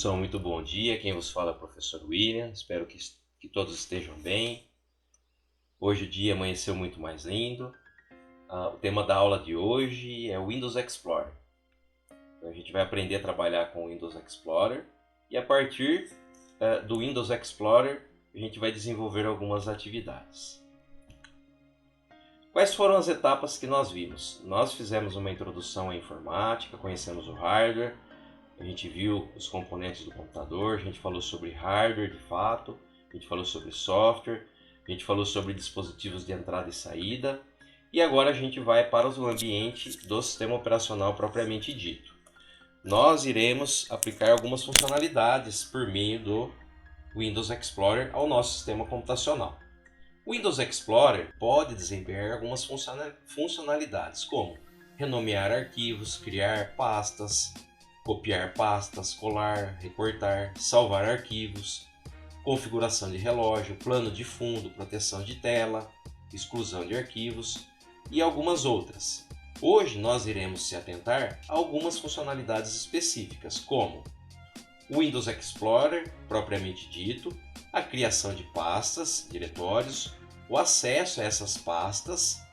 Pessoal, muito bom dia. Quem vos fala é o professor William. Espero que todos estejam bem. Hoje o dia amanheceu muito mais lindo. O tema da aula de hoje é o Windows Explorer. Então, a gente vai aprender a trabalhar com o Windows Explorer e a partir do Windows Explorer a gente vai desenvolver algumas atividades. Quais foram as etapas que nós vimos? Nós fizemos uma introdução à informática, conhecemos o hardware, a gente viu os componentes do computador, a gente falou sobre hardware de fato, a gente falou sobre software, a gente falou sobre dispositivos de entrada e saída, e agora a gente vai para o ambiente do sistema operacional propriamente dito. Nós iremos aplicar algumas funcionalidades por meio do Windows Explorer ao nosso sistema computacional. O Windows Explorer pode desempenhar algumas funcionalidades, como renomear arquivos, criar pastas, copiar pastas, colar, recortar, salvar arquivos, configuração de relógio, plano de fundo, proteção de tela, exclusão de arquivos e algumas outras. Hoje nós iremos se atentar a algumas funcionalidades específicas, como o Windows Explorer propriamente dito, a criação de pastas, diretórios, o acesso a essas pastas,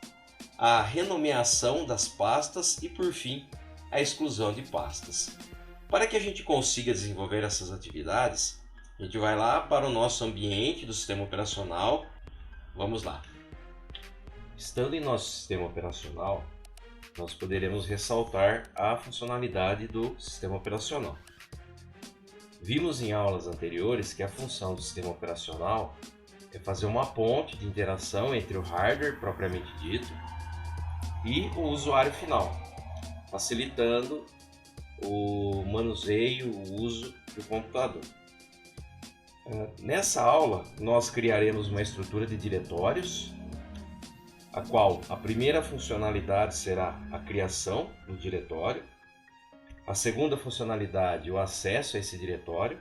a renomeação das pastas e, por fim, a exclusão de pastas. Para que a gente consiga desenvolver essas atividades, a gente vai lá para o nosso ambiente do sistema operacional. Vamos lá. Estando em nosso sistema operacional, nós poderemos ressaltar a funcionalidade do sistema operacional. Vimos em aulas anteriores que a função do sistema operacional é fazer uma ponte de interação entre o hardware propriamente dito e o usuário final, facilitando o manuseio, o uso do computador. Nessa aula, nós criaremos uma estrutura de diretórios, a qual a primeira funcionalidade será a criação do diretório, a segunda funcionalidade, o acesso a esse diretório,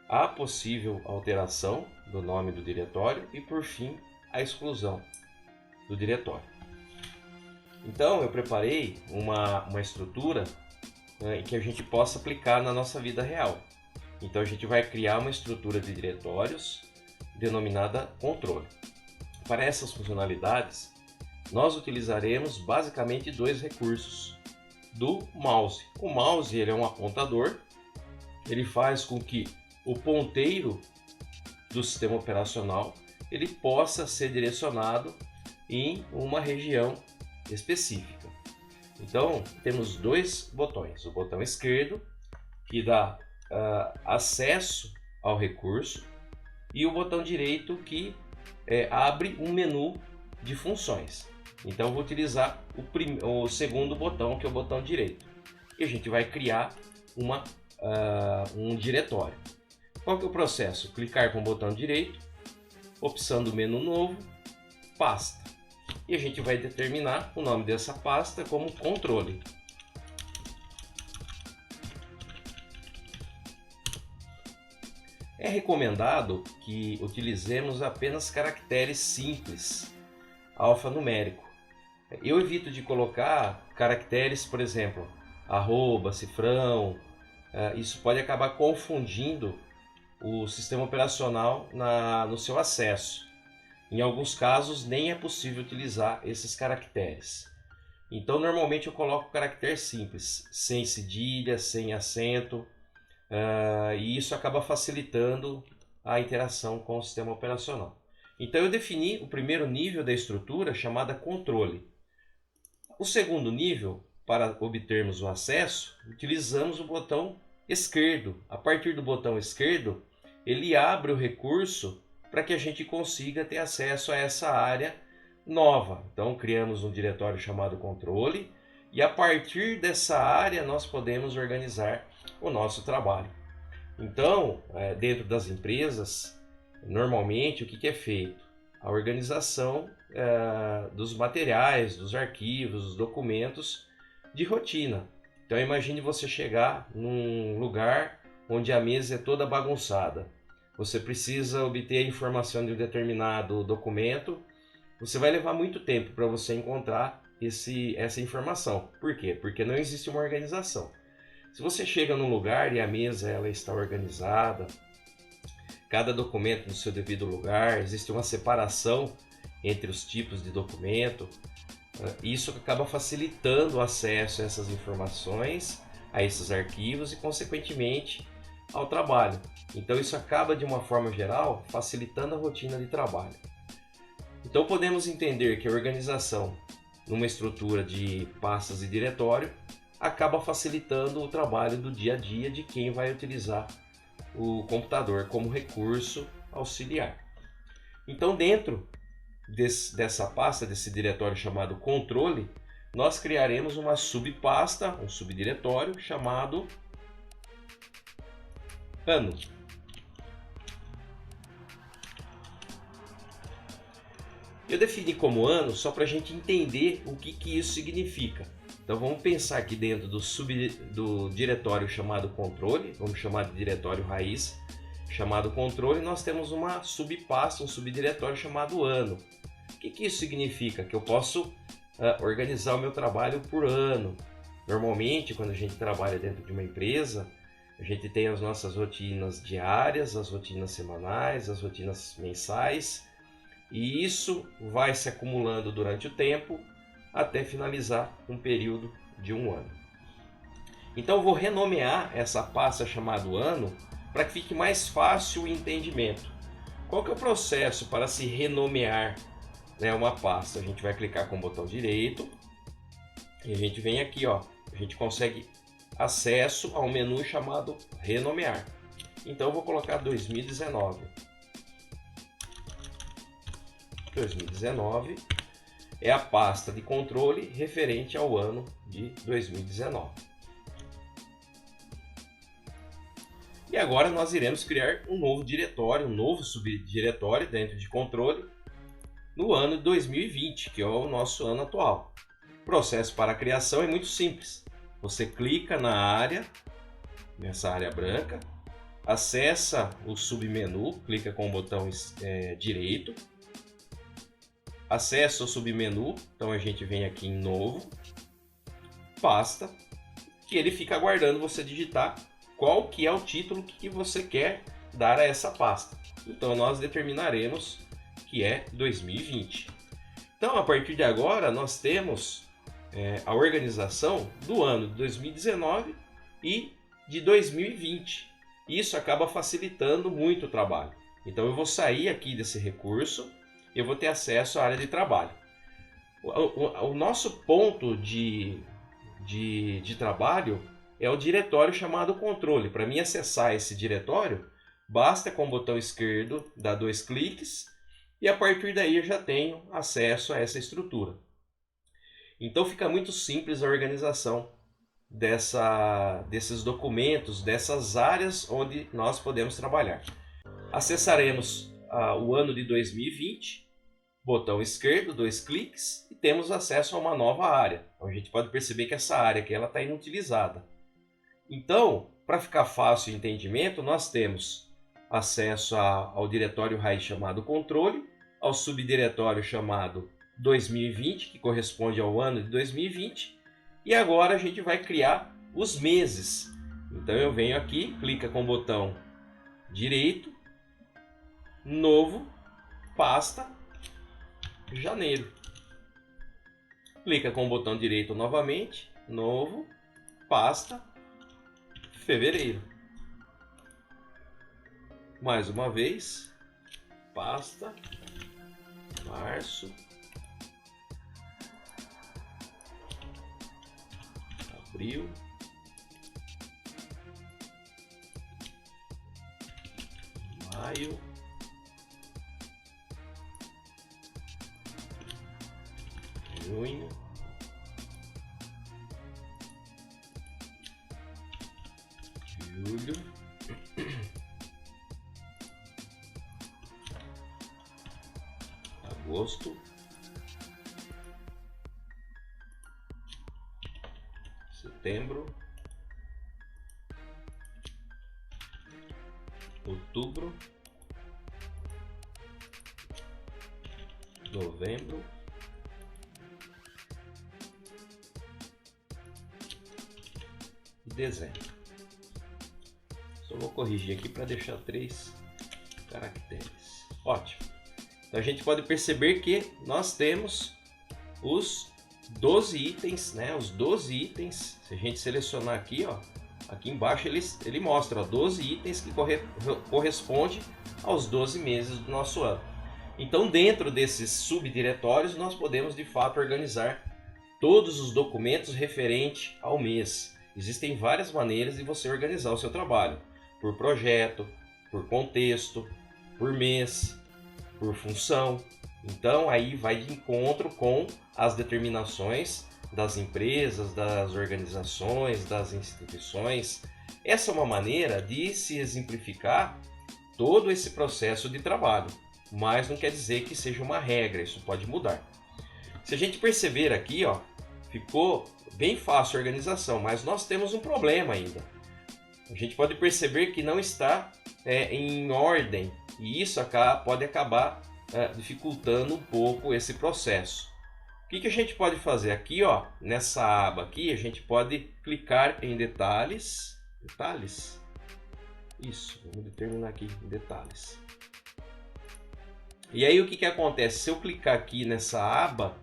a possível alteração do nome do diretório e, por fim, a exclusão do diretório. Então, eu preparei uma estrutura em que a gente possa aplicar na nossa vida real. Então, a gente vai criar uma estrutura de diretórios denominada controle. Para essas funcionalidades, nós utilizaremos basicamente dois recursos do mouse. O mouse ele é um apontador, ele faz com que o ponteiro do sistema operacional ele possa ser direcionado em uma região específica. Então, temos dois botões. O botão esquerdo, que dá acesso ao recurso, e o botão direito, que abre um menu de funções. Então, vou utilizar o segundo botão, que é o botão direito. E a gente vai criar um diretório. Qual que é o processo? Clicar com o botão direito, opção do menu novo, pasta. E a gente vai determinar o nome dessa pasta como controle. É recomendado que utilizemos apenas caracteres simples, alfanumérico. Eu evito de colocar caracteres, por exemplo, arroba, cifrão. Isso pode acabar confundindo o sistema operacional no seu acesso. Em alguns casos, nem é possível utilizar esses caracteres. Então, normalmente eu coloco caractere simples, sem cedilha, sem acento, e isso acaba facilitando a interação com o sistema operacional. Então, eu defini o primeiro nível da estrutura, chamada controle. O segundo nível, para obtermos o acesso, utilizamos o botão esquerdo. A partir do botão esquerdo, ele abre o recurso para que a gente consiga ter acesso a essa área nova. Então, criamos um diretório chamado controle e a partir dessa área nós podemos organizar o nosso trabalho. Então, dentro das empresas, normalmente o que é feito? A organização dos materiais, dos arquivos, dos documentos de rotina. Então imagine você chegar num lugar onde a mesa é toda bagunçada. Você precisa obter a informação de um determinado documento. Você vai levar muito tempo para você encontrar essa informação. Por quê? Porque não existe uma organização. Se você chega num lugar e a mesa ela está organizada, cada documento no seu devido lugar, existe uma separação entre os tipos de documento, isso acaba facilitando o acesso a essas informações, a esses arquivos e, consequentemente, ao trabalho. Então, isso acaba, de uma forma geral, facilitando a rotina de trabalho. Então, podemos entender que a organização numa estrutura de pastas e diretório acaba facilitando o trabalho do dia a dia de quem vai utilizar o computador como recurso auxiliar. Então, dentro dessa pasta, desse diretório chamado controle, nós criaremos uma subpasta, um subdiretório chamado ano. Eu defini como ano só para a gente entender o que isso significa. Então vamos pensar aqui dentro do diretório chamado controle, vamos chamar de diretório raiz, chamado controle, nós temos uma subpasta, um subdiretório chamado ano. O que isso significa? Que eu posso organizar o meu trabalho por ano. Normalmente, quando a gente trabalha dentro de uma empresa, a gente tem as nossas rotinas diárias, as rotinas semanais, as rotinas mensais, e isso vai se acumulando durante o tempo até finalizar um período de um ano. Então eu vou renomear essa pasta chamada ano para que fique mais fácil o entendimento. Qual que é o processo para se renomear, né, uma pasta? A gente vai clicar com o botão direito e a gente vem aqui, ó, a gente consegue acesso ao menu chamado renomear. Então eu vou colocar 2019. 2019 é a pasta de controle referente ao ano de 2019. E agora nós iremos criar um novo diretório, um novo subdiretório dentro de controle no ano de 2020, que é o nosso ano atual. O processo para a criação é muito simples. Você clica na área, nessa área branca, acessa o submenu, clica com o botão direito, acessa o submenu, então a gente vem aqui em novo, pasta, que ele fica aguardando você digitar qual que é o título que você quer dar a essa pasta. Então nós determinaremos que é 2020. Então a partir de agora nós temos a organização do ano de 2019 e de 2020. Isso acaba facilitando muito o trabalho. Então eu vou sair aqui desse recurso, eu vou ter acesso à área de trabalho. O nosso ponto de trabalho é o diretório chamado controle. Para mim acessar esse diretório, basta com o botão esquerdo dar 2 cliques e a partir daí eu já tenho acesso a essa estrutura. Então fica muito simples a organização desses documentos, dessas áreas onde nós podemos trabalhar. Acessaremos o ano de 2020, botão esquerdo, 2 cliques e temos acesso a uma nova área. Então, a gente pode perceber que essa área aqui está inutilizada. Então, para ficar fácil o entendimento, nós temos acesso ao diretório raiz chamado controle, ao subdiretório chamado 2020, que corresponde ao ano de 2020, e agora a gente vai criar os meses. Então eu venho aqui, clica com o botão direito, novo, pasta, janeiro. Clica com o botão direito novamente, novo, pasta, fevereiro. Mais uma vez, pasta, março, abril, maio, junho, julho, agosto, setembro, outubro, novembro, dezembro. Só vou corrigir aqui para deixar 3 caracteres. Ótimo. Então a gente pode perceber que nós temos os 12 itens, né? Os 12 itens. Se a gente selecionar aqui, ó, aqui embaixo ele mostra, ó, 12 itens que corresponde aos 12 meses do nosso ano. Então, dentro desses subdiretórios, nós podemos de fato organizar todos os documentos referentes ao mês. Existem várias maneiras de você organizar o seu trabalho: por projeto, por contexto, por mês, por função. Então, aí vai de encontro com as determinações das empresas, das organizações, das instituições. Essa é uma maneira de se exemplificar todo esse processo de trabalho, mas não quer dizer que seja uma regra, isso pode mudar. Se a gente perceber aqui, ó, ficou bem fácil a organização, mas nós temos um problema ainda. A gente pode perceber que não está em ordem, e isso pode acabar dificultando um pouco esse processo. O que a gente pode fazer aqui, ó, nessa aba aqui, a gente pode clicar em detalhes. Detalhes? Isso, vamos determinar aqui em detalhes. E aí o que acontece? Se eu clicar aqui nessa aba,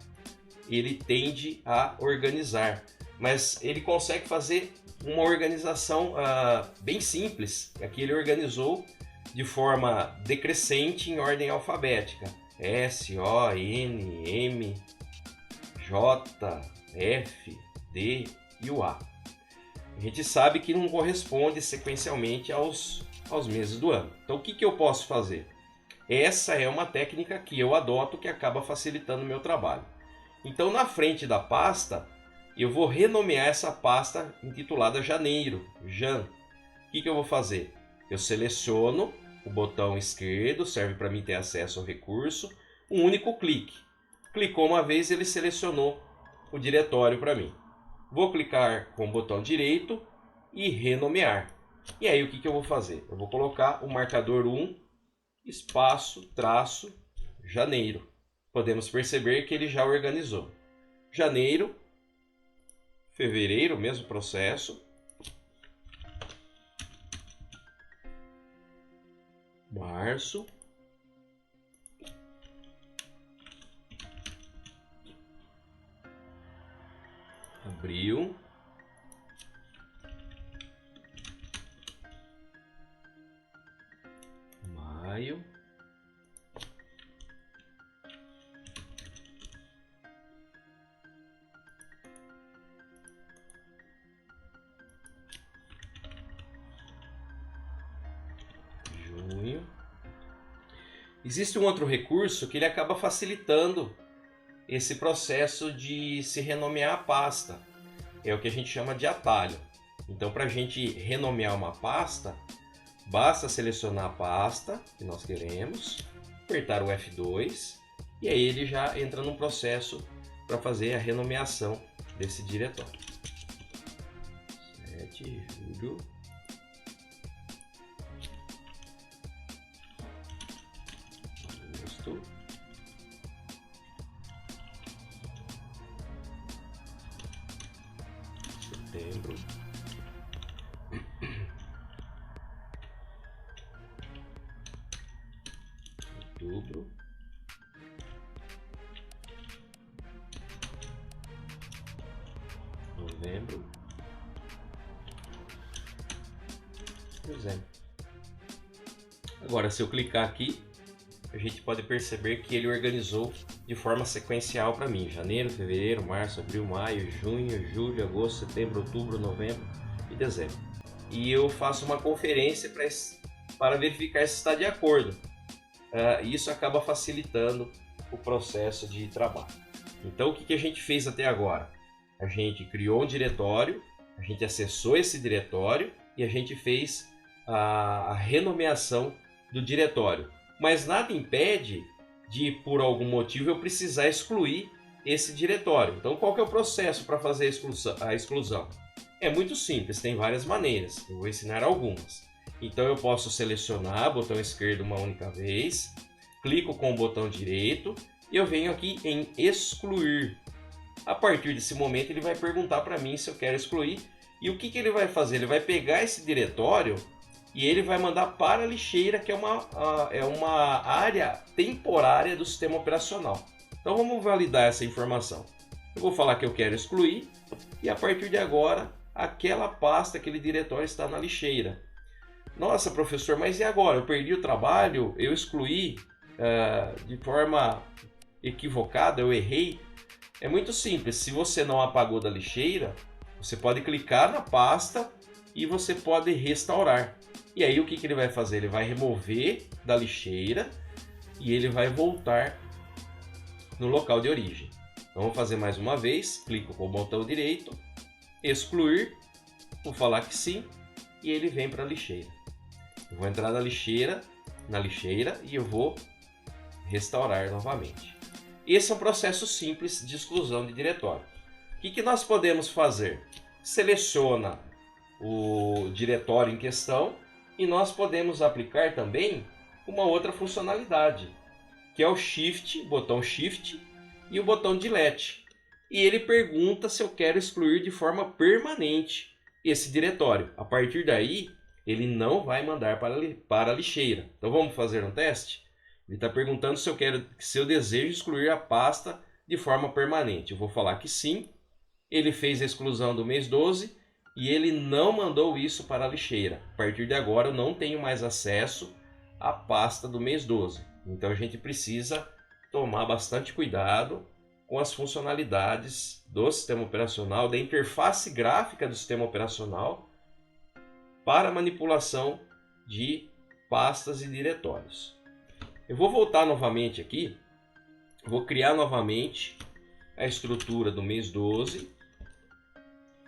ele tende a organizar, mas ele consegue fazer uma organização bem simples. Aqui ele organizou de forma decrescente em ordem alfabética: S, O, N, M, J, F, D e o A. A gente sabe que não corresponde sequencialmente aos meses do ano. Então o que eu posso fazer? Essa é uma técnica que eu adoto, que acaba facilitando o meu trabalho. Então, na frente da pasta, eu vou renomear essa pasta intitulada Janeiro, Jan. O que eu vou fazer? Eu seleciono o botão esquerdo, serve para mim ter acesso ao recurso, um único clique. Clicou uma vez, ele selecionou o diretório para mim. Vou clicar com o botão direito e renomear. E aí o que eu vou fazer? Eu vou colocar o marcador 1, espaço, traço, janeiro. Podemos perceber que ele já organizou. Janeiro, fevereiro, mesmo processo. Março. Abril. Maio. Junho. Existe um outro recurso que ele acaba facilitando esse processo de se renomear a pasta. É o que a gente chama de atalho. Então, para a gente renomear uma pasta, basta selecionar a pasta que nós queremos, apertar o F2 e aí ele já entra num processo para fazer a renomeação desse diretório. 7 julho. Agosto. Setembro. Outubro. Novembro. Dezembro. Agora, se eu clicar aqui, a gente pode perceber que ele organizou de forma sequencial para mim: janeiro, fevereiro, março, abril, maio, junho, julho, agosto, setembro, outubro, novembro e dezembro. E eu faço uma conferência para verificar se está de acordo. Isso acaba facilitando o processo de trabalho. Então, o que a gente fez até agora? A gente criou um diretório, a gente acessou esse diretório e a gente fez a renomeação do diretório. Mas nada impede de, por algum motivo, eu precisar excluir esse diretório. Então, qual que é o processo para fazer a exclusão? É muito simples, tem várias maneiras. Eu vou ensinar algumas. Então, eu posso selecionar o botão esquerdo uma única vez, clico com o botão direito e eu venho aqui em excluir. A partir desse momento, ele vai perguntar para mim se eu quero excluir E o que ele vai fazer? Ele vai pegar esse diretório e ele vai mandar para a lixeira, que é uma área temporária do sistema operacional. Então vamos validar essa informação. Eu vou falar que eu quero excluir e a partir de agora aquela pasta, aquele diretório está na lixeira. Nossa, professor, mas e agora? Eu perdi o trabalho, eu excluí de forma equivocada, eu errei. É muito simples, se você não apagou da lixeira, você pode clicar na pasta e você pode restaurar. E aí o que ele vai fazer? Ele vai remover da lixeira e ele vai voltar no local de origem. Então vamos fazer mais uma vez, clico com o botão direito, excluir, vou falar que sim e ele vem para a lixeira. Eu vou entrar na lixeira e eu vou restaurar novamente. Esse é um processo simples de exclusão de diretório. O que nós podemos fazer? Seleciona o diretório em questão e nós podemos aplicar também uma outra funcionalidade, que é o Shift, botão Shift e o botão Delete. E ele pergunta se eu quero excluir de forma permanente esse diretório. A partir daí, ele não vai mandar para a lixeira. Então vamos fazer um teste? Ele está perguntando se eu desejo excluir a pasta de forma permanente. Eu vou falar que sim. Ele fez a exclusão do mês 12 e ele não mandou isso para a lixeira. A partir de agora eu não tenho mais acesso à pasta do mês 12. Então a gente precisa tomar bastante cuidado com as funcionalidades do sistema operacional, da interface gráfica do sistema operacional para manipulação de pastas e diretórios. Eu vou voltar novamente aqui, vou criar novamente a estrutura do mês 12,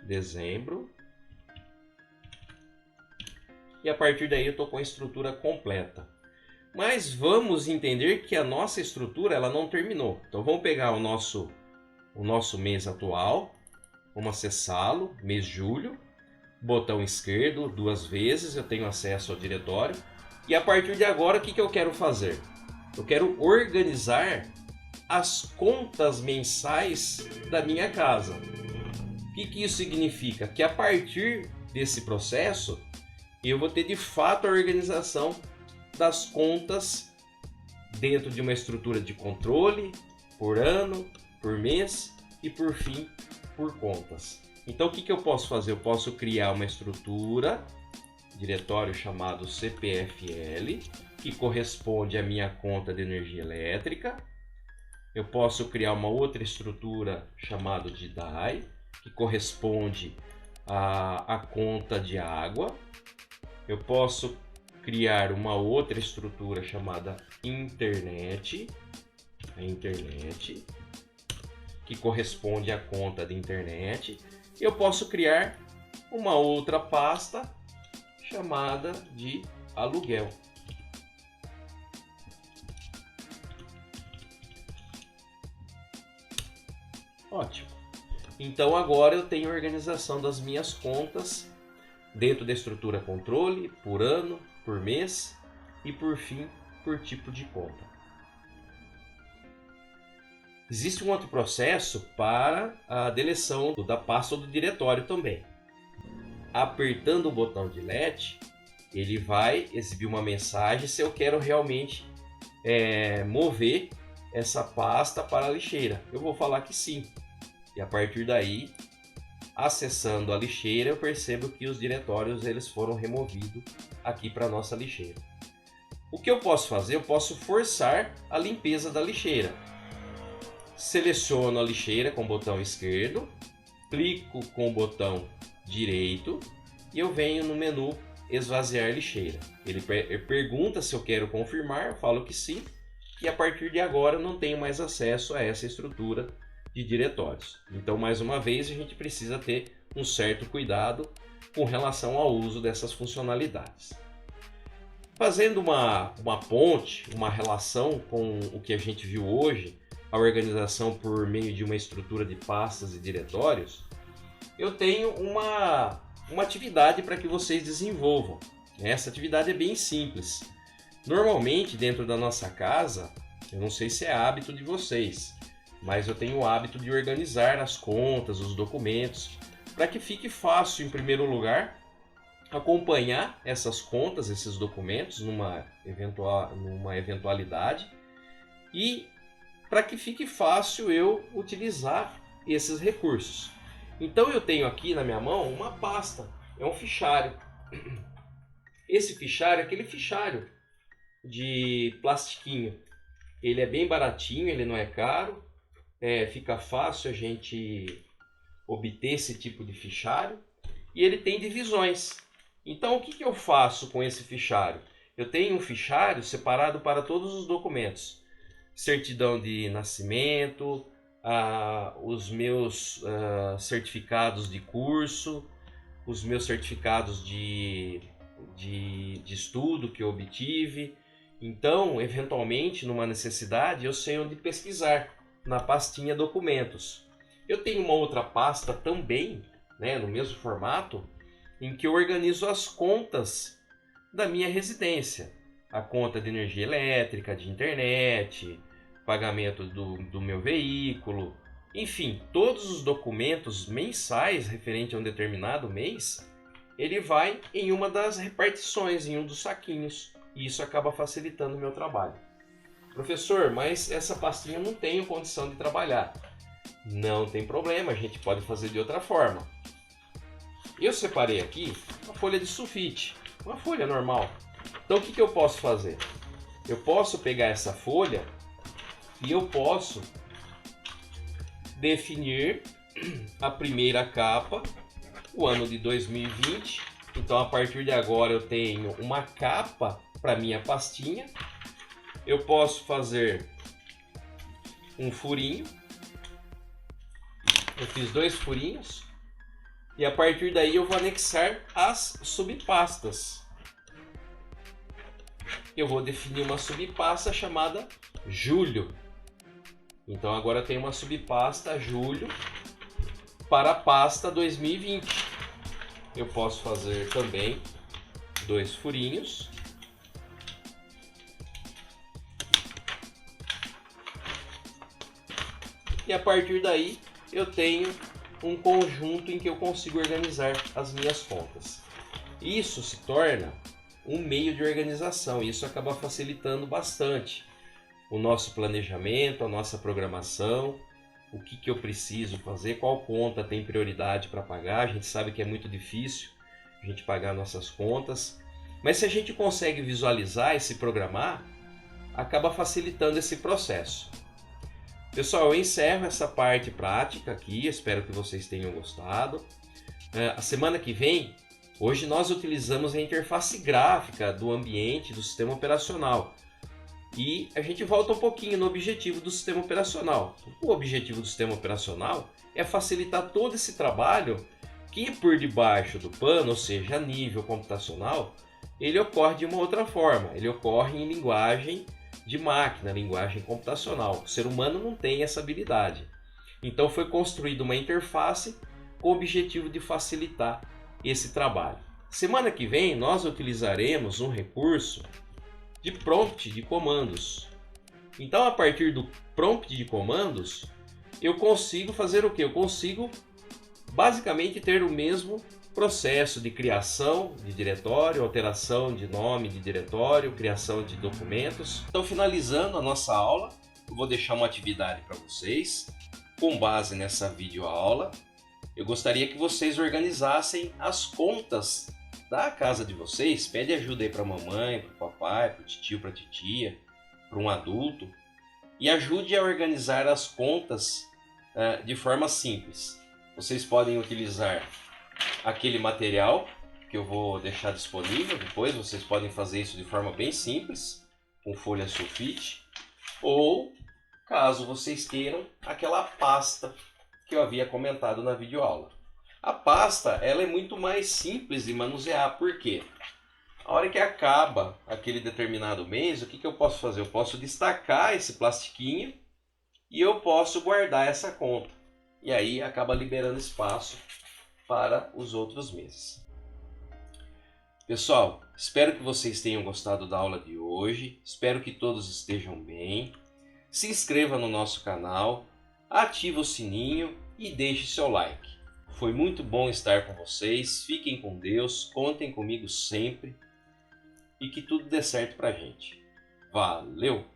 dezembro, e a partir daí eu estou com a estrutura completa. Mas vamos entender que a nossa estrutura ela não terminou. Então vamos pegar o nosso mês atual, vamos acessá-lo, mês julho, botão esquerdo, 2 vezes, eu tenho acesso ao diretório. E a partir de agora, o que eu quero fazer? Eu quero organizar as contas mensais da minha casa. O que isso significa? Que a partir desse processo, eu vou ter de fato a organização das contas dentro de uma estrutura de controle, por ano, por mês e por fim, por contas. Então o que eu posso fazer? Eu posso criar uma estrutura, diretório chamado CPFL, que corresponde à minha conta de energia elétrica. Eu posso criar uma outra estrutura chamada de DAI, que corresponde à conta de água. Eu posso criar uma outra estrutura chamada internet, que corresponde à conta de internet. Eu posso criar uma outra pasta chamada de aluguel. Ótimo. Então agora eu tenho a organização das minhas contas dentro da estrutura controle, por ano, por mês e por fim, por tipo de conta. Existe um outro processo para a deleção da pasta ou do diretório também. Apertando o botão Delete, ele vai exibir uma mensagem se eu quero realmente mover essa pasta para a lixeira. Eu vou falar que sim. E a partir daí, acessando a lixeira, eu percebo que os diretórios eles foram removidos aqui para a nossa lixeira. O que eu posso fazer? Eu posso forçar a limpeza da lixeira. Seleciono a lixeira com o botão esquerdo, clico com o botão direito e eu venho no menu esvaziar lixeira. Ele pergunta se eu quero confirmar, eu falo que sim, e a partir de agora eu não tenho mais acesso a essa estrutura de diretórios. Então, mais uma vez, a gente precisa ter um certo cuidado com relação ao uso dessas funcionalidades. Fazendo uma ponte, uma relação com o que a gente viu hoje, a organização por meio de uma estrutura de pastas e diretórios, eu tenho uma atividade para que vocês desenvolvam. Essa atividade é bem simples. Normalmente, dentro da nossa casa, eu não sei se é hábito de vocês, mas eu tenho o hábito de organizar as contas, os documentos. para que fique fácil, em primeiro lugar, acompanhar essas contas, esses documentos numa eventualidade, e para que fique fácil eu utilizar esses recursos. Então eu tenho aqui na minha mão uma pasta, é um fichário. Esse fichário é aquele fichário de plastiquinho. Ele é bem baratinho, ele não é caro, fica fácil a gente obter esse tipo de fichário, e ele tem divisões. Então o que eu faço com esse fichário? Eu tenho um fichário separado para todos os documentos. Certidão de nascimento, os meus certificados de curso, os meus certificados de estudo que eu obtive. Então, eventualmente, numa necessidade, eu sei onde pesquisar, na pastinha documentos. Eu tenho uma outra pasta também, né, no mesmo formato, em que eu organizo as contas da minha residência. A conta de energia elétrica, de internet, pagamento do meu veículo, enfim, todos os documentos mensais referente a um determinado mês, ele vai em uma das repartições, em um dos saquinhos, e isso acaba facilitando o meu trabalho. Professor, mas essa pastinha eu não tenho condição de trabalhar. Não tem problema, a gente pode fazer de outra forma. Eu separei aqui uma folha de sulfite, uma folha normal. Então o que eu posso fazer? Eu posso pegar essa folha e eu posso definir a primeira capa, o ano de 2020. Então a partir de agora eu tenho uma capa para minha pastinha. Eu posso fazer um furinho. Eu fiz 2 furinhos. E a partir daí eu vou anexar as subpastas. Eu vou definir uma subpasta chamada julho. Então agora tem uma subpasta julho para a pasta 2020. Eu posso fazer também 2 furinhos. E a partir daí eu tenho um conjunto em que eu consigo organizar as minhas contas. Isso se torna um meio de organização, e isso acaba facilitando bastante o nosso planejamento, a nossa programação, o que eu preciso fazer, qual conta tem prioridade para pagar. A gente sabe que é muito difícil a gente pagar nossas contas, mas se a gente consegue visualizar e se programar, acaba facilitando esse processo. Pessoal, eu encerro essa parte prática aqui, espero que vocês tenham gostado. A semana que vem, hoje nós utilizamos a interface gráfica do ambiente do sistema operacional. E a gente volta um pouquinho no objetivo do sistema operacional. O objetivo do sistema operacional é facilitar todo esse trabalho que por debaixo do pano, ou seja, a nível computacional, ele ocorre de uma outra forma. Ele ocorre em linguagem de máquina, linguagem computacional. O ser humano não tem essa habilidade. Então foi construída uma interface com o objetivo de facilitar esse trabalho. Semana que vem nós utilizaremos um recurso de prompt de comandos. Então a partir do prompt de comandos eu consigo fazer o que? Eu consigo basicamente ter o mesmo processo de criação de diretório, alteração de nome de diretório, criação de documentos. Então, finalizando a nossa aula, eu vou deixar uma atividade para vocês. Com base nessa videoaula, eu gostaria que vocês organizassem as contas da casa de vocês. Pede ajuda aí para a mamãe, para o papai, para o tio, para a titia, para um adulto, e ajude a organizar as contas de forma simples. Vocês podem utilizar aquele material que eu vou deixar disponível depois. Vocês podem fazer isso de forma bem simples, com folha sulfite, ou, caso vocês queiram, aquela pasta que eu havia comentado na videoaula. A pasta ela é muito mais simples de manusear, porque a hora que acaba aquele determinado mês, o que eu posso fazer? Eu posso destacar esse plastiquinho e eu posso guardar essa conta. E aí acaba liberando espaço para os outros meses. Pessoal, espero que vocês tenham gostado da aula de hoje. Espero que todos estejam bem. Se inscreva no nosso canal, ative o sininho e deixe seu like. Foi muito bom estar com vocês. Fiquem com Deus, contem comigo sempre e que tudo dê certo pra gente. Valeu!